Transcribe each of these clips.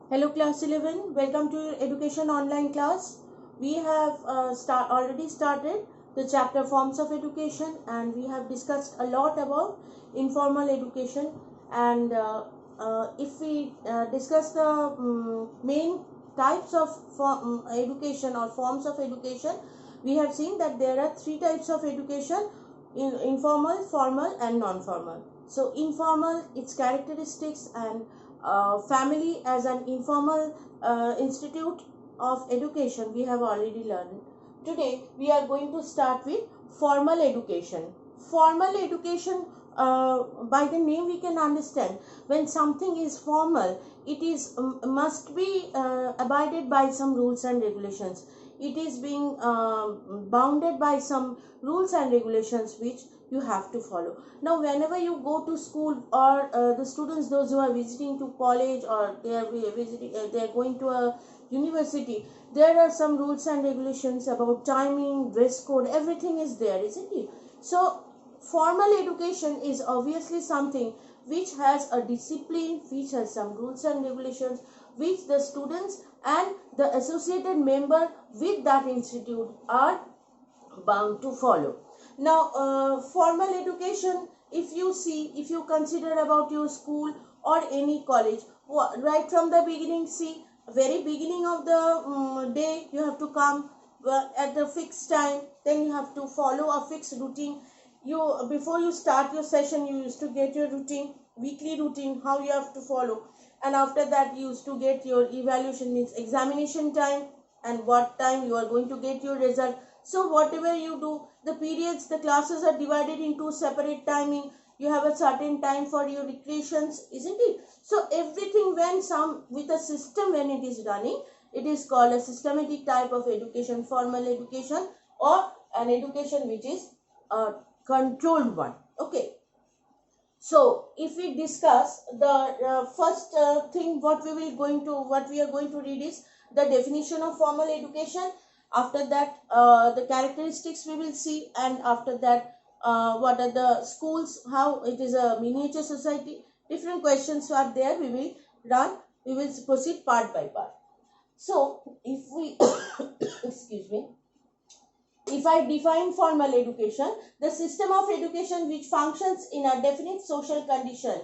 Hello class 11, welcome to your education online class. We have already started the chapter forms of education, and we have discussed a lot about informal education. And if we discuss the main types of education or forms of education, we have seen that there are three types of education: informal, formal and non-formal. So informal, its characteristics, and family as an informal institute of education we have already learned. Today we are going to start with formal education. Formal education, by the name we can understand, when something is formal, it is must be abided by some rules and regulations. It is being bounded by some rules and regulations which you have to follow. Now whenever you go to school, or the students, those who are visiting to college, or they are visiting they are going to a university, there are some rules and regulations about timing, dress code, everything is there, isn't it? So formal education is obviously something which has a discipline, which has some rules and regulations, which the students and the associated member with that institute are bound to follow. Now formal education, if you see, if you consider about your school or any college, right from the beginning, see, very beginning of the day, you have to come at the fixed time, then you have to follow a fixed routine. You, before you start your session, you used to get your routine, weekly routine, how you have to follow. And after that you used to get your evaluation, means examination time, and what time you are going to get your result. So whatever you do, the periods, the classes are divided into separate timing. You have a certain time for your recreations, isn't it? So everything, when some with a system, when it is running, it is called a systematic type of education, formal education, or an education which is a controlled one. Okay. So if we discuss the first thing, what we are going to read is the definition of formal education. After that, the characteristics we will see, and after that, what are the schools, how it is a miniature society. Different questions are there. We will proceed part by part. So if we excuse me, if I define formal education, the system of education which functions in a definite social condition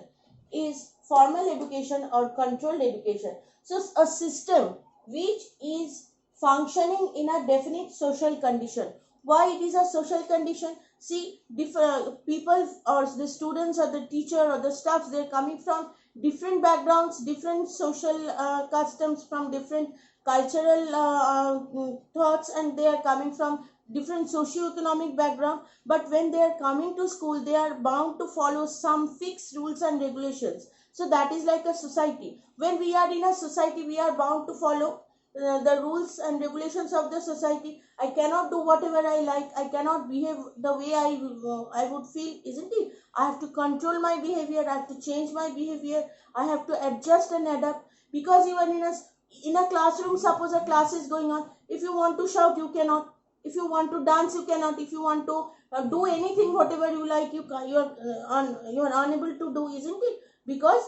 is formal education or controlled education. So, a system which is functioning in a definite social condition. Why it is a social condition? See, different people, or the students, or the teacher, or the staff, they are coming from different backgrounds, different social customs, from different cultural thoughts, and they are coming from different socio-economic background. But when they are coming to school, they are bound to follow some fixed rules and regulations. So that is like a society. When we are in a society, we are bound to follow the rules and regulations of the society. I cannot do whatever I like. I cannot behave the way I would feel, isn't it? I have to control my behavior. I have to change my behavior. I have to adjust and adapt, because you are in a classroom. Suppose a class is going on. If you want to shout, you cannot. If you want to dance, you cannot. If you want to do anything, whatever you like, you are unable to do, isn't it? Because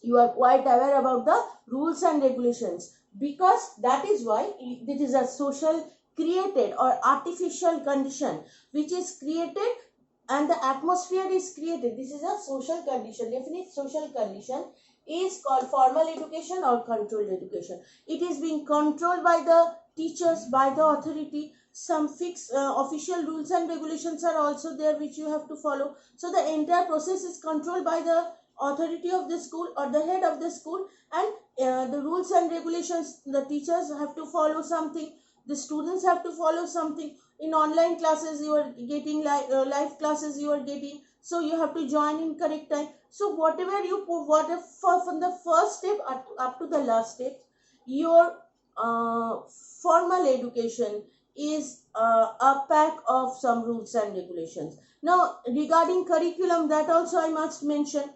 you are quite aware about the rules and regulations, because that is why it is a social created or artificial condition which is created, and the atmosphere is created. This is a social condition, definite social condition, is called formal education or controlled education. It is being controlled by the teachers, by the authority. Some fixed official rules and regulations are also there which you have to follow. So the entire process is controlled by the authority of the school or the head of the school. And the rules and regulations, the teachers have to follow something, the students have to follow something. In online classes you are getting live classes you are getting, so you have to join in correct time. So whatever you put, whatever from the first step up to the last step, your uh, formal education is a pack of some rules and regulations. Now regarding curriculum, that also I must mention.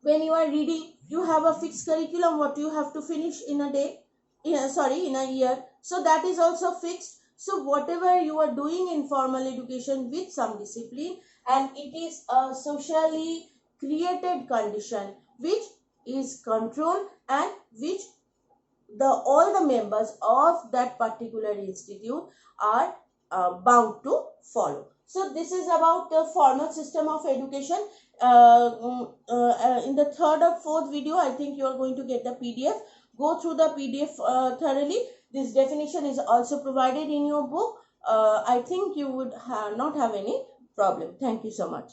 When you are reading, you have a fixed curriculum what you have to finish in a day, in a year. So that is also fixed. So whatever you are doing in formal education with some discipline, and it is a socially created condition which is controlled and which all the members of that particular institute are bound to follow. So this is about the formal system of education. In the third or fourth video, I think you are going to get the PDF. Go through the PDF thoroughly. This definition is also provided in your book. I think you would not have any problem. Thank you so much.